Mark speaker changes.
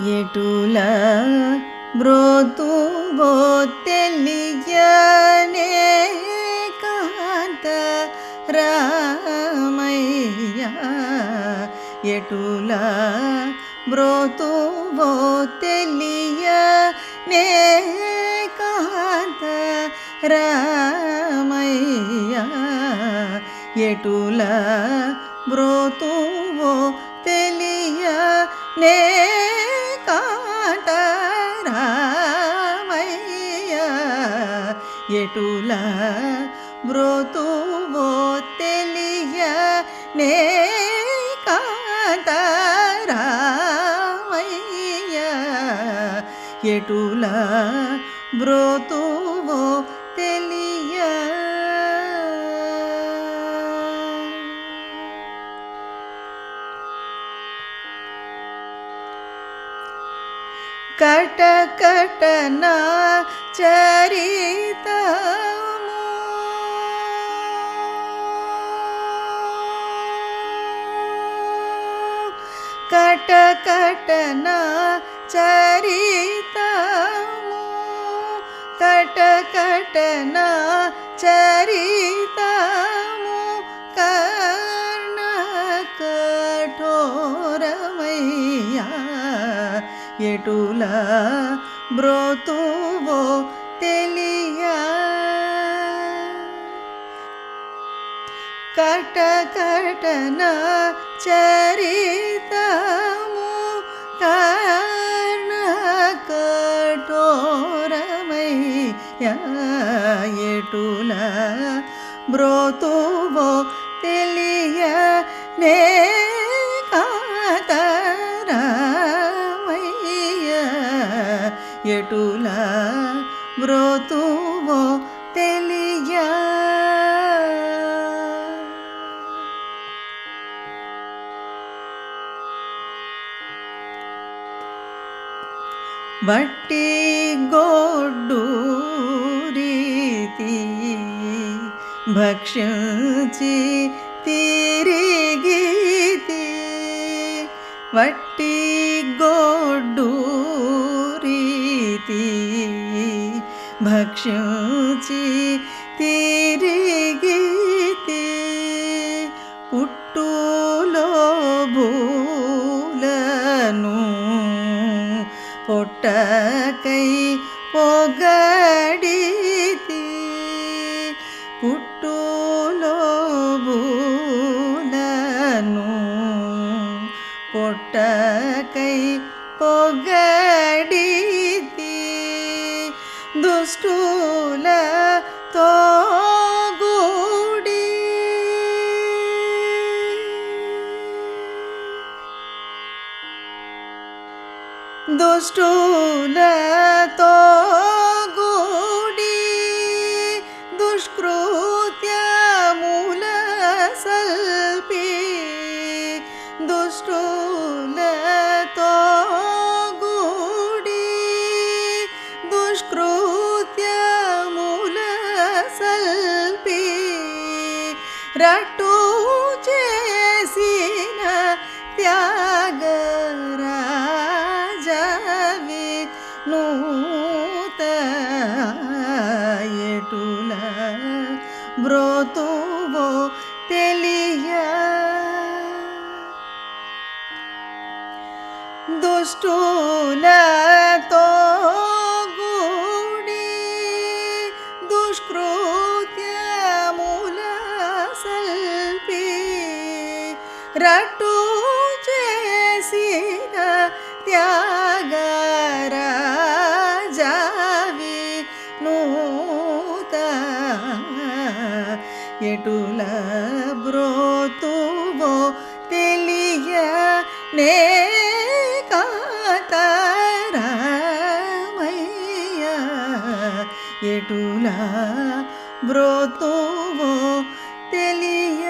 Speaker 1: ఎటుల బ్రోతువో తెలియనే కాంత రామయ్య. ఎటుల బ్రోతువో తెలియనే కాంత రామయ్య. ఎటుల బ్రోతువో తెలియనే కాంత రామయ్య. ఎటుల బ్రోతువో తెలియనే కాంత రామయ్య. ఎటుల బ్రోతువో తెలియ. కటకటనా చరితము కటకటనా చరితము కటకటనా చరితము కర్ణ కఠోరమయ్య. ఎటుల బ్రోతువో తెలియ. కటకటనా చరితము కర్ణ కఠోరమయ్య. ఎటుల బ్రోతువో తెలియనే కాంత రామయ్య. ఎటుల బ్రోతువో తెలియ. బట్టి గొడ్డు రీతి భక్షించి తిరిగితి. వట్టి గొడ్డు రీతి భక్షించి తిరిగితి. పుట్టులో భూలను పొట్టకై పొగడితి. పుట్టులో భూలను పొట్టకై పొగడితి. దుష్టులతో గూడి దుష్టులతో గూడి దుష్కృత్యముల సల్పి. దుష్టులతో గూడి దుష్కృత్యముల సల్పి. రట్టు చేసిన త్యాగరాజవి నూత. ఎటుల బ్రోతువో తెలియ. దుష్టులతో గూడి దుష్కృత్యముల సల్పి. రట్టు చేసిన త్యాగరాజవి నూత. ఎటుల బ్రోతువో తెలియనే కాంత రామయ్య. ఎటుల బ్రోతువో తెలియ.